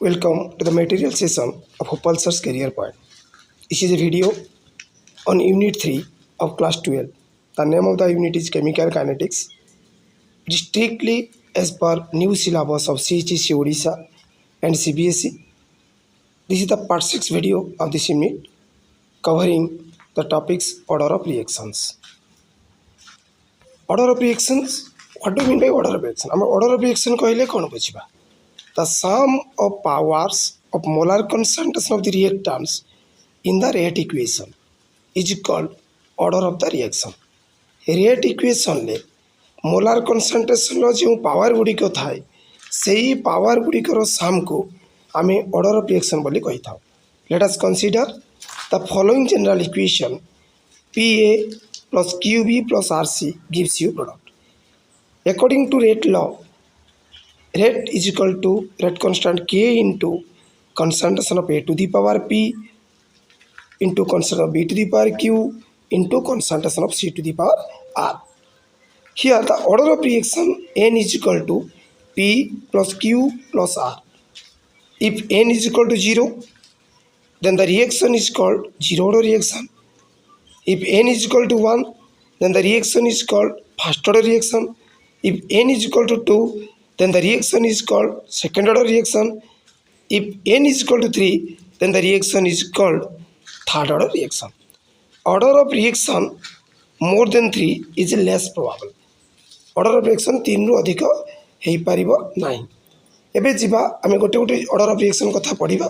Welcome to the material session of Pulsar's Career Point. This is a video on Unit 3 of Class 12. The name of the unit is Chemical Kinetics. It is strictly as per new syllabus of CHEC Odisha and CBSE. This is the part 6 video of this unit covering the topics order of reactions. Order of reactions, what do you mean by order of reaction? Order of reaction कहले कौन बुझिबा? The sum of powers of molar concentration of the reactants in the rate equation is called order of the reaction. Rate equation ले molar concentration लो जो power Gudi को थाए सही power Gudi करो sum को हमें order of reaction बोली कोई था. Let us consider the following general equation. PA plus QB plus RC gives you product. According to rate law, rate is equal to rate constant K into concentration of A to the power P into concentration of B to the power Q into concentration of C to the power R. Here the order of reaction N is equal to P plus Q plus R. If N is equal to 0, then the reaction is called zero order reaction. If N is equal to 1, then the reaction is called first order reaction. If N is equal to 2, then the reaction is called second order reaction. If N is equal to 3, then the reaction is called third order reaction. Order of reaction more than 3 is less probable. Order of reaction 3 रु अधिक हेई परिबो नाही. एबे जिबा आमे गोटे गोटे order of reaction कथा पढिबा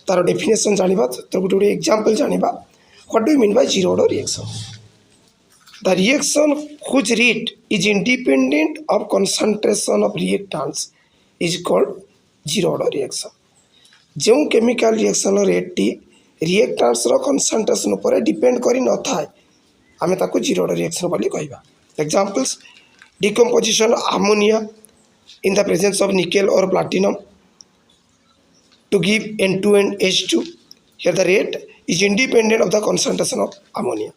तार डेफिनेशन जानिबा तो गोटे गोटे example जानिबा. What do you mean by zero order reaction? The reaction whose rate is independent of concentration of reactants is called zero order reaction. जो chemical reaction rate T reactants रो concentration ऊपर depend करी न थाए आमे ताको zero order reaction बोली कहबा. Examples: decomposition of ammonia in the presence of nickel or platinum to give N2 and H2. Here the rate is independent of the concentration of ammonia.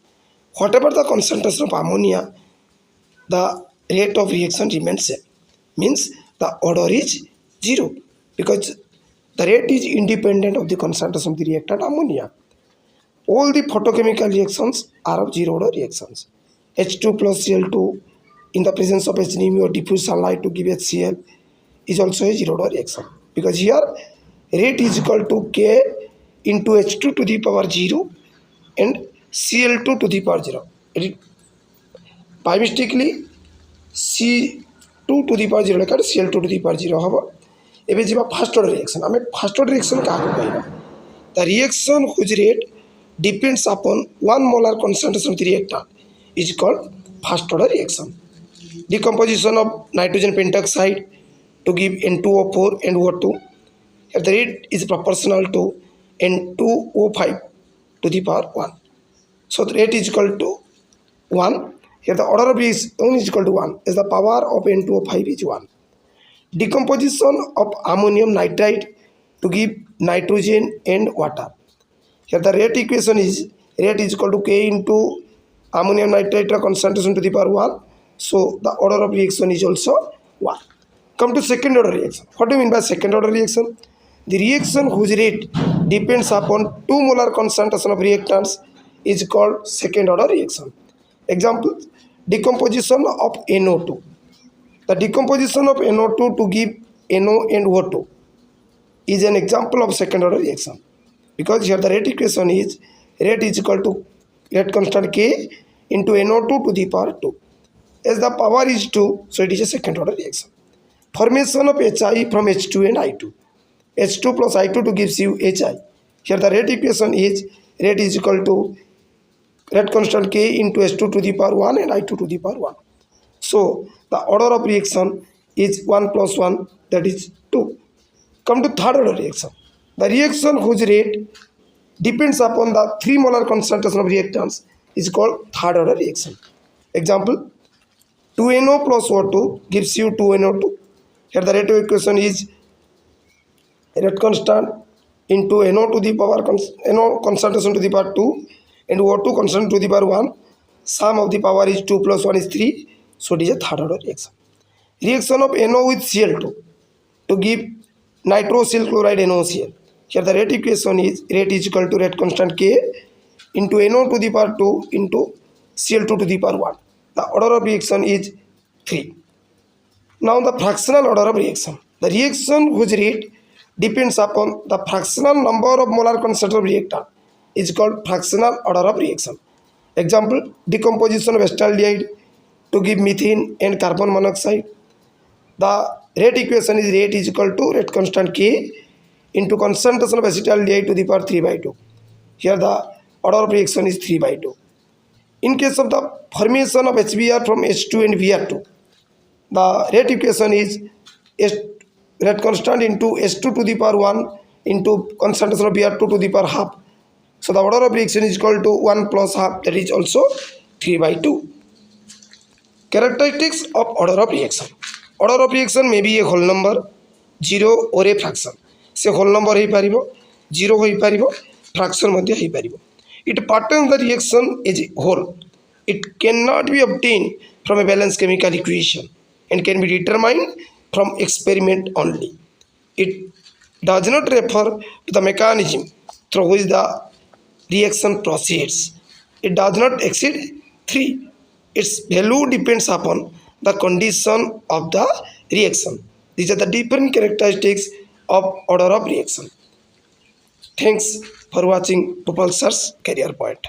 Whatever the concentration of ammonia, the rate of reaction remains same. Means the order is 0 because the rate is independent of the concentration of the reactant ammonia. All the photochemical reactions are of zero order reactions. H2 plus Cl2 in the presence of HNO or diffuse sunlight to give HCl is also a zero order reaction because here rate is equal to K into H2 to the power 0 and Cl2 to the power 0. By mistakenly C2 to the power 0 लेकर Cl2 to the power 0 हवा. एबे जिबा first order reaction हमें first order reaction का कहबा. The reaction whose rate depends upon 1 molar concentration of the reactant is called first order reaction. Decomposition of nitrogen pentoxide to give N2O4 and O2. Here the rate is proportional to N2O5 to the power 1. So the rate is equal to 1. Here the order of reaction is equal to 1 as the power of N2O5 is 1. Decomposition of ammonium nitrate to give nitrogen and water. Here the rate equation is rate is equal to K into ammonium nitrate concentration to the power 1. So the order of reaction is also 1. Come to second order reaction. What do you mean by second order reaction? The reaction whose rate depends upon 2 molar concentration of reactants is called second order reaction. Example: decomposition of NO2. The decomposition of NO2 to give NO and O2 is an example of second order reaction because here the rate equation is rate is equal to rate constant K into NO2 to the power 2. As the power is 2, so it is a second order reaction. Formation of HI from H2 and I2. H2 plus I2 to gives you HI. Here the rate equation is rate is equal to rate constant K into H2 to the power 1 and I2 to the power 1. So the order of reaction is 1 plus 1, that is 2. Come to third order reaction. The reaction whose rate depends upon the 3 molar concentration of reactants is called third order reaction. Example: 2NO plus O2 gives you 2NO2. Here the rate of equation is rate constant into NO to the power NO concentration to the power 2 and O2 concentration to the power 1. Sum of the power is 2 plus 1 is 3. So it is a third order reaction. Reaction of NO with Cl2 to give nitrosyl chloride NaOCl. Here the rate equation is rate is equal to rate constant K into NO to the power 2 into Cl2 to the power 1. The order of reaction is 3. Now the fractional order of reaction. The reaction whose rate depends upon the fractional number of molar concentration of reactant is called fractional order of reaction. Example, decomposition of acetaldehyde to give methane and carbon monoxide. The rate equation is rate is equal to rate constant K into concentration of acetaldehyde to the power 3 by 2. Here the order of reaction is 3 by 2. In case of the formation of HBr from H2 and Br2, the rate equation is rate constant into H2 to the power 1 into concentration of Br2 to the power half. So the order of reaction is equal to 1 plus half, that is also 3 by 2. Characteristics of order of reaction. Order of reaction may be a whole number, 0 or a fraction. Se whole number ho paribo, 0 ho paribo, fraction madhya ho paribo. It patterns the reaction as a whole. It cannot be obtained from a balanced chemical equation and can be determined from experiment only. It does not refer to the mechanism through which the reaction proceeds. It does not exceed 3. Its value depends upon the condition of the reaction. These are the different characteristics of order of reaction. Thanks for watching Propulsors Career Point.